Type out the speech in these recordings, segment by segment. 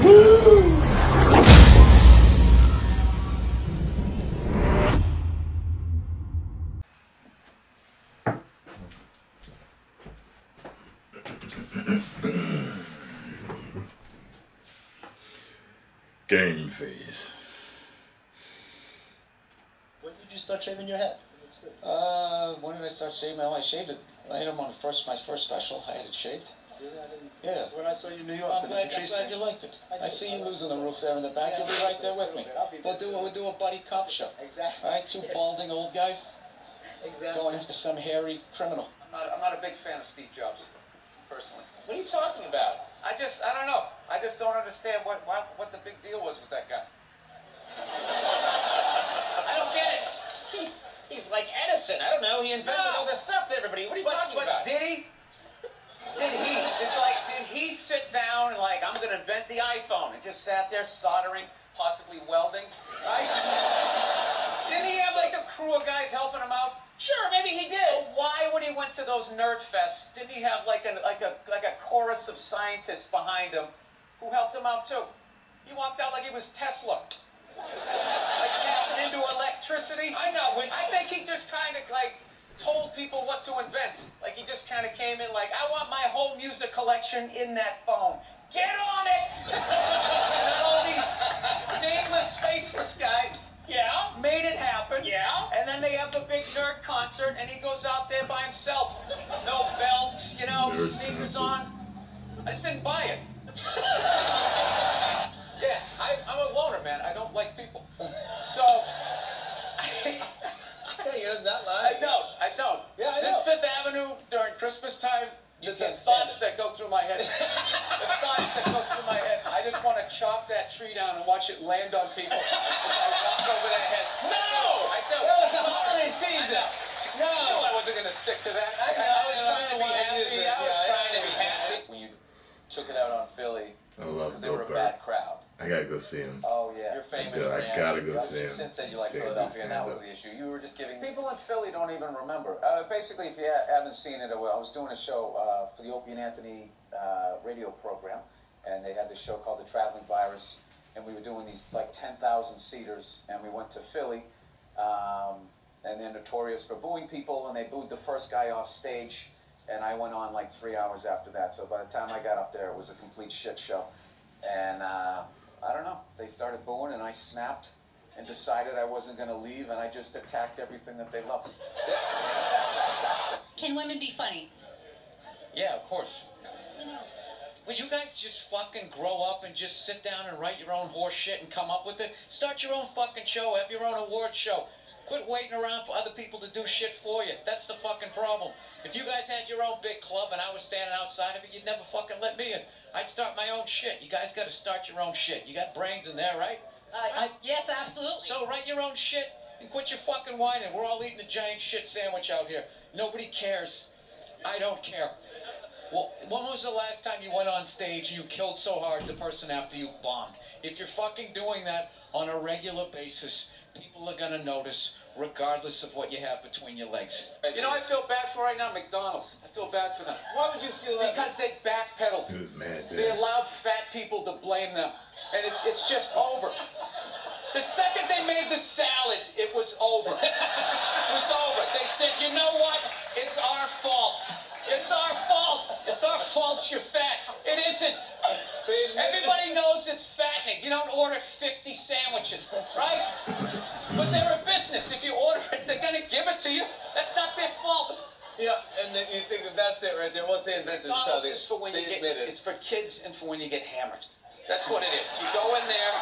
Game phase. When did you start shaving your head? When did I start shaving? Well, I shaved it. I had him on my first special. I had it shaved. Yeah. When I saw you in New York, I'm glad you liked it. I see you losing the roof there in the back. You'll be right there with me. We'll do a buddy cop show. Exactly. All right, two balding old guys Exactly. going after some hairy criminal. I'm not a big fan of Steve Jobs, personally. What are you talking about? I don't know. I just don't understand what the big deal was with that guy. I don't get it. He's like Edison. I don't know. He invented all this stuff to everybody. What are you talking about? Did he? Did he sit down and I'm going to invent the iPhone and just sat there soldering, possibly welding, right? Didn't he have a crew of guys helping him out? Sure, maybe he did. Well, why, when he went to those nerd fests, didn't he have a chorus of scientists behind him who helped him out too? He walked out like he was Tesla, tapping into electricity. I'm not with you. I think he just kind of told people what to invent. He just kind of came in I want my whole music collection in that phone. Get on it! And all these nameless, faceless guys. Yeah. Made it happen. Yeah. And then they have the big nerd concert, and he goes out there by himself. No belt, Nerd sneakers concert. on. I just didn't buy it. Yeah, I'm a loner, man. I don't like people. So, You're not lying. I don't. Yeah, I This know. Fifth Avenue during Christmas time, the can't stand thoughts it. that go through my head. The thoughts that go through my head. I just want to chop that tree down and watch it land on people as I walk over their heads. No! I do. That was the holiday season. I knew I wasn't going to stick to that. I was trying to be happy. I was trying to be happy. When you took it out on Philly, I love they were a Burr. bad crowd. I gotta go see him. Oh, yeah. You're famous do. I for gotta Yankee. go see him. Since then, you like Stand up, Philadelphia, and that stand was up. the issue. You were just giving... People in Philly don't even remember. Basically, if you haven't seen it, I was doing a show for the Opie and Anthony radio program, and they had this show called The Traveling Virus, and we were doing these 10,000 seaters, and we went to Philly, and they're notorious for booing people, and they booed the first guy off stage, and I went on 3 hours after that. So by the time I got up there, it was a complete shit show. And I don't know, they started booing, and I snapped and decided I wasn't going to leave, and I just attacked everything that they loved. Can women be funny? Yeah, of course. Will you guys just fucking grow up and just sit down and write your own horse shit and come up with it? Start your own fucking show, have your own award show. Quit waiting around for other people to do shit for you. That's the fucking problem. If you guys had your own big club and I was standing outside of it, you'd never fucking let me in. I'd start my own shit. You guys gotta start your own shit. You got brains in there, right? Yes, absolutely. So write your own shit and quit your fucking whining. We're all eating a giant shit sandwich out here. Nobody cares. I don't care. Well, when was the last time you went on stage and you killed so hard the person after you bombed? If you're fucking doing that on a regular basis, people are gonna notice, regardless of what you have between your legs. You know, I feel bad for right now, McDonald's. I feel bad for them. Why would you feel that? Because they backpedaled. He was mad They there. allowed fat people to blame them, and it's just over. The second they made the salad, it was over. It was over. They said, you know what? It's our fault. It's our fault. It's our fault you're fat. It isn't. Everybody knows it's fattening. You don't order 50 sandwiches, right? But they're a business. If you order it, they're going to give it to you. That's not their fault. Yeah, and then you think that's it right there. Once they invented it, McDonald's is for when you get, it's for kids and for when you get hammered. That's what it is. You go in there,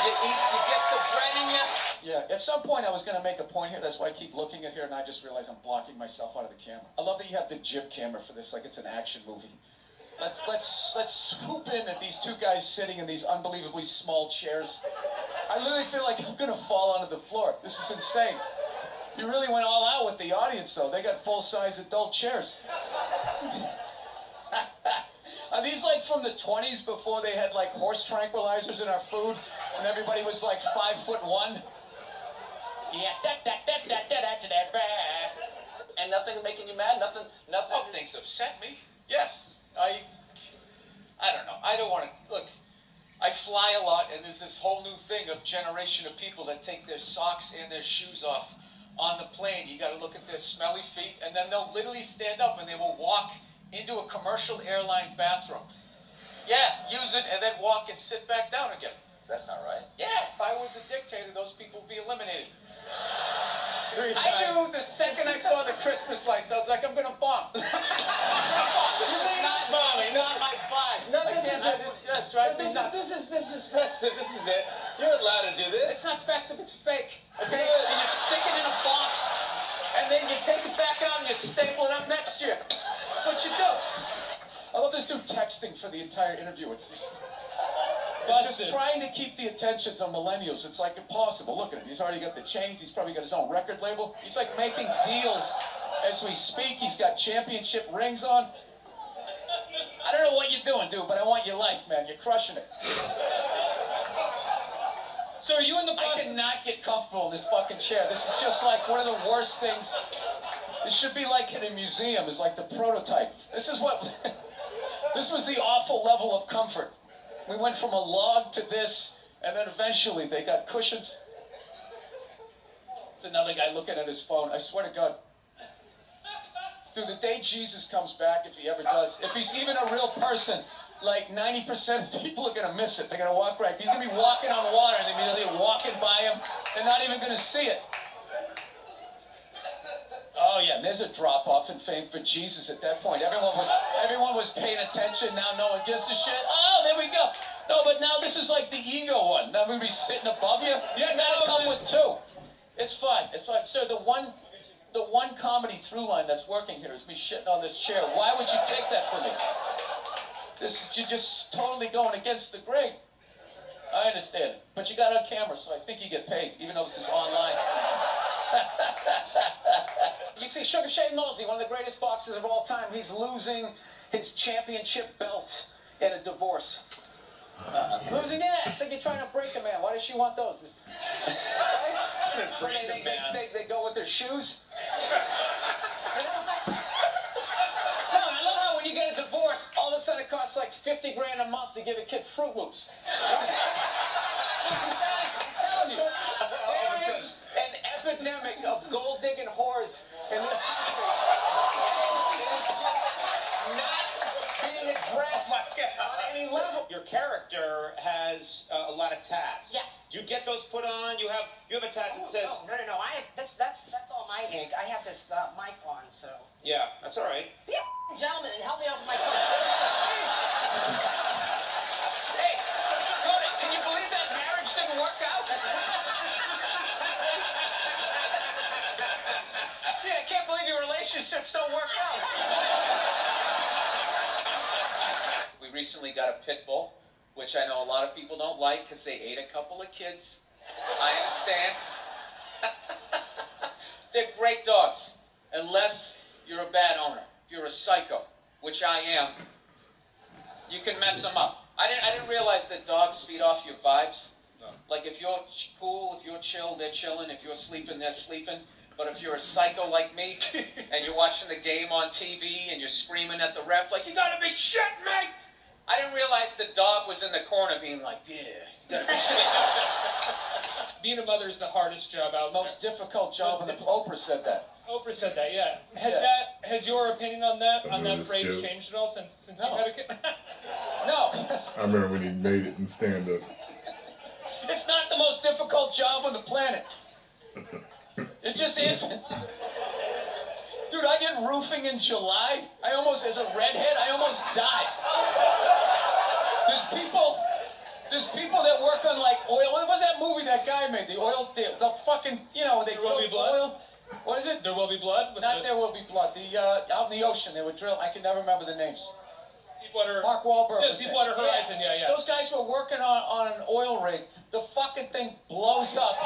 you eat, you get the bread in you. Yeah, at some point I was going to make a point here. That's why I keep looking at here, and I just realized I'm blocking myself out of the camera. I love that you have the jib camera for this, like it's an action movie. Let's swoop in at these two guys sitting in these unbelievably small chairs. I literally feel like I'm going to fall onto the floor. This is insane. You really went all out with the audience, though. They got full-size adult chairs. Are these from the 20s before they had horse tranquilizers in our food and everybody was 5'1"? Yeah, And nothing making you mad? Nothing. Oh, things upset me. Yes. I don't know. I don't want to look. fly a lot, and there's this whole new thing of generation of people that take their socks and their shoes off on the plane. You got to look at their smelly feet, and then they'll literally stand up and they will walk into a commercial airline bathroom. Yeah, use it and then walk and sit back down again. That's not right. Yeah, if I was a dictator, those people would be eliminated. 3 times. I knew the second I saw the Christmas lights, I was like, I'm going to bomb. You think not bombing? Not my vibe. No, this is it. This This is festive. This is it. You're allowed to do this. It's not festive, it's fake. Okay? And you stick it in a box, and then you take it back out and you staple it up next year. That's what you do. I love this dude texting for the entire interview. It's just trying to keep the attentions on millennials. It's like impossible. Look at him. He's already got the chains. He's probably got his own record label. He's like making deals as we speak. He's got championship rings on. I don't know what you're doing, dude, but I want your life, man. You're crushing it. So are you in the process? I cannot get comfortable in this fucking chair. This is just like one of the worst things. This should be like in a museum. It's like the prototype. This is what... This was the awful level of comfort. We went from a log to this, and then eventually they got cushions. It's another guy looking at his phone. I swear to God. Dude, the day Jesus comes back, if he ever does, if he's even a real person, like 90% of people are going to miss it. They're going to walk right. He's going to be walking on water, and they're immediately walking by him. They're not even going to see it. Oh yeah, and there's a drop-off in fame for Jesus at that point. Everyone was paying attention. Now no one gives a shit. Oh, there we go. No, but now this is like the ego one. Now everybody's sitting above you. You gotta come with two. It's fine. It's fine. Sir, the one comedy through line that's working here is me shitting on this chair. Why would you take that from me? You're just totally going against the grain. I understand it. But you got it on camera, so I think you get paid, even though this is online. You see Sugar Shane Mosley, one of the greatest boxers of all time, he's losing his championship belt in a divorce. Losing it? I think you're trying to break a man. Why does she want those? They go with their shoes. No, I love how when you get a divorce, all of a sudden it costs like 50 grand a month to give a kid Fruit Loops. I'm telling you. There is an epidemic of gold-digging whores in this country. It is just not being addressed on any level. Your character has a lot of tats. Yeah. Do you get those put on? You have a tat that says. No. I have that's all my ink. I have this mic on, so. Yeah, that's all right. Be a gentleman and help me out with my phone. Hey, Cody, can you believe that marriage didn't work out? Yeah, I can't believe your relationships don't work out. We recently got a pit bull, which I know a lot of people don't like because they ate a couple of kids. I understand. They're great dogs, unless you're a bad owner. If you're a psycho, which I am, you can mess them up. I didn't realize that dogs feed off your vibes. No. Like if you're cool, if you're chill, they're chilling. If you're sleeping, they're sleeping. But if you're a psycho like me, and you're watching the game on TV, and you're screaming at the ref like, you gotta be shit, mate! I didn't realize the dog was in the corner being like, yeah, you gotta be shit. Being a mother is the hardest job out there. Most difficult job, and Oprah said that. Oprah said that, yeah. Has your opinion on that phrase changed at all since you had a kid? No. I remember when he made it in stand-up. It's not the most difficult job on the planet. It just isn't. Dude, I did roofing in July. As a redhead, I almost died. There's people that work on like oil. What was that movie that guy made? The oil, the fucking, they drill oil. What is it? There Will Be Blood? There Will Be Blood. Out in the ocean, they would drill. I can never remember the names. Mark Wahlberg. Yeah, Deepwater Horizon, yeah. Those guys were working on an oil rig. The fucking thing blows up.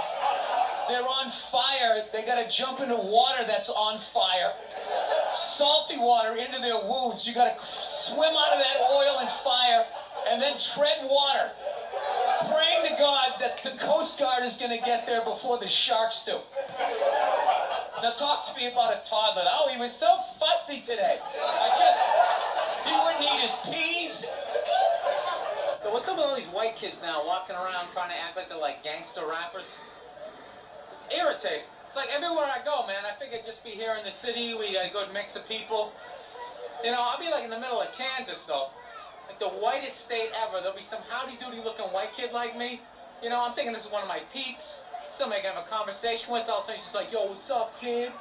They're on fire. They gotta jump into water that's on fire. Salty water into their wounds. You gotta swim out of that oil and fire and then tread water. Praying to God that the Coast Guard is gonna get there before the sharks do. Now talk to me about a toddler. Oh, he was so fussy today. He wouldn't eat his peas. So what's up with all these white kids now walking around trying to act like they're like gangster rappers. It's irritating. It's like everywhere I go, man, I figure just be here in the city, we got a good mix of people. You know, I'll be like in the middle of Kansas, though. Like the whitest state ever. There'll be some howdy-doody looking white kid like me. You know, I'm thinking this is one of my peeps. Somebody I can have a conversation with. All of a sudden, she's like, yo, what's up, kid?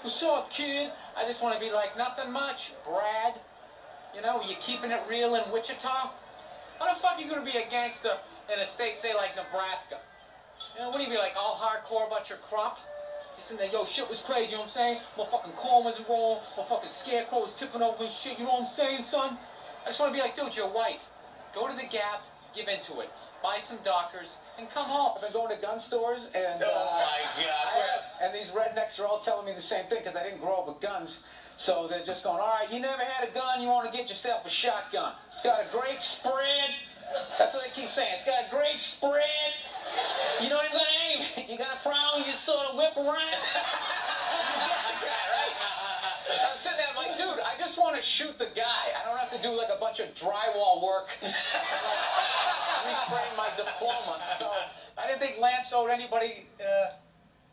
What's up, kid? I just want to be like, nothing much, Brad. You know, you keeping it real in Wichita? How the fuck are you going to be a gangster in a state, say, like Nebraska? You know, what do you be like, all hardcore about your crop? Just in there, yo, shit was crazy, you know what I'm saying? Motherfucking corn wasn't wrong. Motherfucking scarecrow was tipping over and shit, you know what I'm saying, son? I just want to be like, dude, you're white. Go to the Gap, give into it. Buy some Dockers, and come home. I've been going to gun stores, and Oh my God! and these rednecks are all telling me the same thing because I didn't grow up with guns. So they're just going, all right, you never had a gun, you want to get yourself a shotgun. It's got a great spread. That's what they keep saying. It's got a great spread. You don't even got to aim. You got a frown, you sort of whip around. I'm sitting there, I'm like, dude, I just want to shoot the guy. I don't have to do like a bunch of drywall work. Reframe my diploma. So I didn't think Lance owed anybody.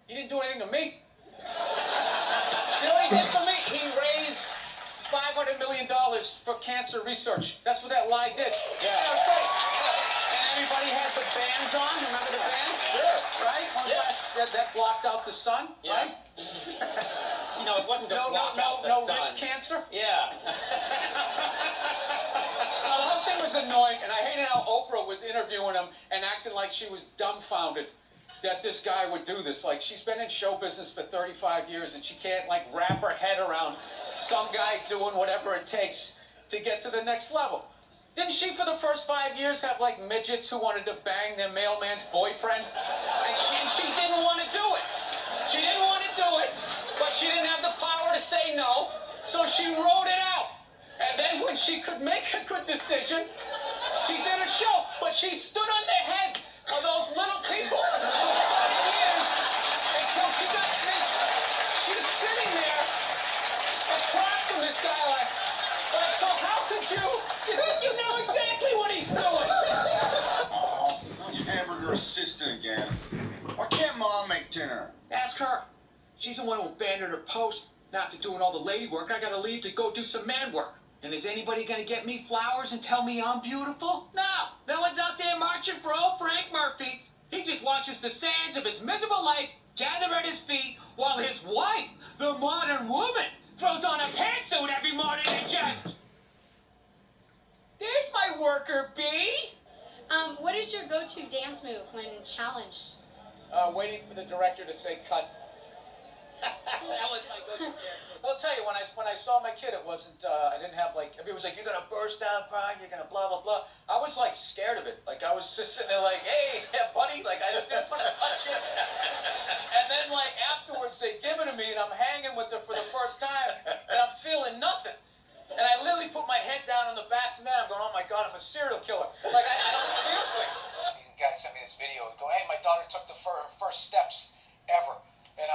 He didn't do anything to me. You know what he did for me? He raised $500 million for cancer research. That's what that lie did. Yeah. That was great. And everybody had the bands on. Remember the bands? Sure. Right? Yeah. That blocked out the sun, right? You know, it wasn't to block out the sun. No wrist cancer? Yeah. The whole thing was annoying, and I hated how Oprah was interviewing him and acting like she was dumbfounded that this guy would do this. Like, she's been in show business for 35 years, and she can't, like, wrap her head around some guy doing whatever it takes to get to the next level. Didn't she, for the first 5 years, have, like, midgets who wanted to bang their mailman's boyfriend? And she didn't want to do it. She didn't want to do it, but she didn't have the power to say no, so she wrote it out. And then when she could make a good decision, she did a show. But she stood on the heads of those little people for 5 years until she got this. She's sitting there across from this guy like, so how could you? You know exactly what he's doing. Oh, not your hamburger assistant again. Why can't Mom make dinner? Ask her. She's the one who abandoned her post. Not to doing all the lady work, I gotta leave to go do some man work. And is anybody gonna get me flowers and tell me I'm beautiful? No one's out there marching for old Frank Murphy. He just watches the sands of his miserable life gather at his feet while his wife, the modern woman, throws on a pantsuit every morning and just... There's my worker bee. What is your go-to dance move when challenged? Waiting for the director to say cut. That was my go-to. Well, I'll tell you, when I saw my kid, it wasn't, I didn't have, like, everybody was like, you're going to burst down crying, you're going to blah, blah, blah. I was, like, scared of it. Like, I was just sitting there like, hey, yeah, buddy, like, I didn't want to touch it. And then, like, afterwards, they give it to me, and I'm hanging with her for the first time, and I'm feeling nothing. And I literally put my head down on the bassinet. I'm going, oh, my God, I'm a serial killer. Like, I don't feel things. The guy sent me this video going, hey, my daughter took the first steps ever. And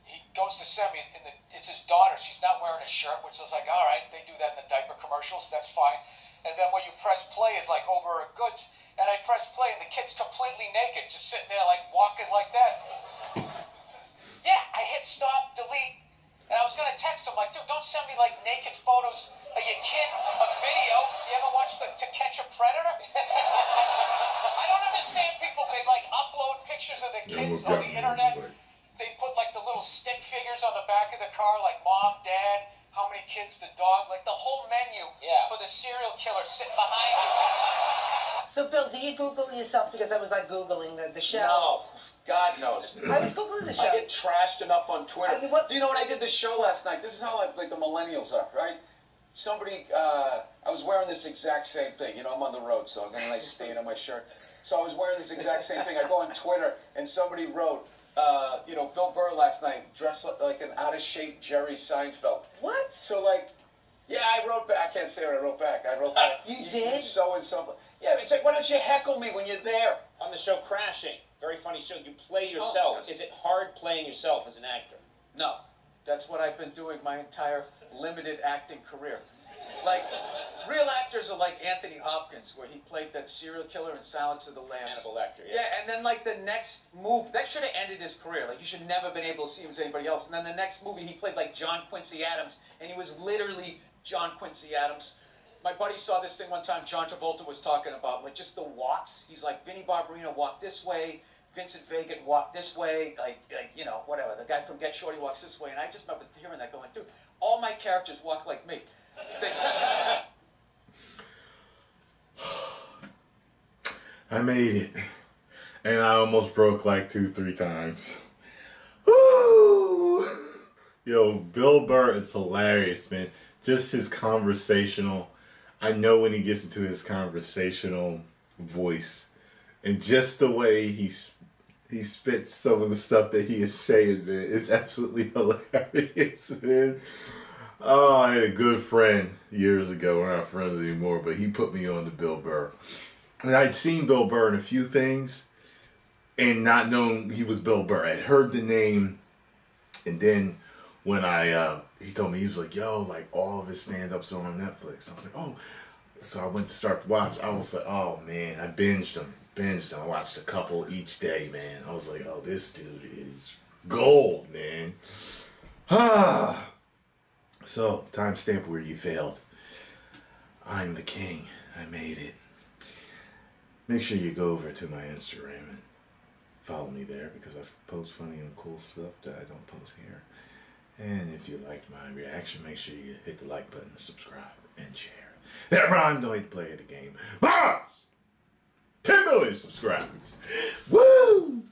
he goes to send me, and it's his daughter. She's not wearing a shirt, which is like, all right, they do that in the diaper commercials. That's fine. And then when you press play, it's like over a goods. And I press play, and the kid's completely naked, just sitting there, like, walking like that. Yeah, I hit stop, delete. And I was going to text him, like, dude, don't send me, like, naked photos of your kid, a video. You ever watch To Catch a Predator? I don't understand people. They, like, upload pictures of the kids on the internet. They put, like, the little stick figures on the back of the car, like mom, dad, how many kids, the dog, like the whole menu for the serial killer sitting behind you. So, Bill, do you Google yourself? Because I was, like, Googling the show. No. God knows. I was Googling the show. I get trashed enough on Twitter. Do you know what I did the show last night? This is how, like the millennials are, right? Somebody, I was wearing this exact same thing. You know, I'm on the road, so I'm going to nice stain on my shirt. So I was wearing this exact same thing. I go on Twitter, and somebody wrote, you know, Bill Burr last night dressed like an out-of-shape Jerry Seinfeld. What? So, like, yeah, I wrote back. I can't say what I wrote back. I wrote back. You did? So-and-so. Yeah, it's like, why don't you heckle me when you're there? On the show Crashing, very funny show, you play yourself. Yes. Is it hard playing yourself as an actor? No. That's what I've been doing my entire limited acting career. Like, real actors are like Anthony Hopkins, where he played that serial killer in Silence of the Lambs. Hannibal Lecter, Yeah, and then like the next move, that should have ended his career. Like, he should never been able to see him as anybody else. And then the next movie, he played like John Quincy Adams, and he was literally John Quincy Adams. My buddy saw this thing one time. John Travolta was talking about like just the walks. He's like, Vinnie Barbarino walked this way, Vincent Vega walked this way, like you know, whatever. The guy from Get Shorty walks this way, and I just remember hearing that, going, dude, all my characters walk like me. I made it. And I almost broke like 2-3 times. Woo! Yo, Bill Burr is hilarious, man. Just his conversational. I know when he gets into his conversational voice. And just the way he spits some of the stuff that he is saying, man. It's absolutely hilarious, man. Oh, I had a good friend years ago. We're not friends anymore, but he put me on to Bill Burr. And I'd seen Bill Burr in a few things and not known he was Bill Burr. I'd heard the name, and then when he told me, he was like, yo, like all of his stand-ups are on Netflix. I was like, oh. So I went to start to watch. I was like, oh man, I binged them. I watched a couple each day, man. I was like, oh, this dude is gold, man. Ah. So, timestamp where you failed. I'm the king. I made it. Make sure you go over to my Instagram and follow me there, because I post funny and cool stuff that I don't post here. And if you liked my reaction, make sure you hit the like button, subscribe, and share. That rhyme, don't hate to play the game. Boss! 10 million subscribers. Woo!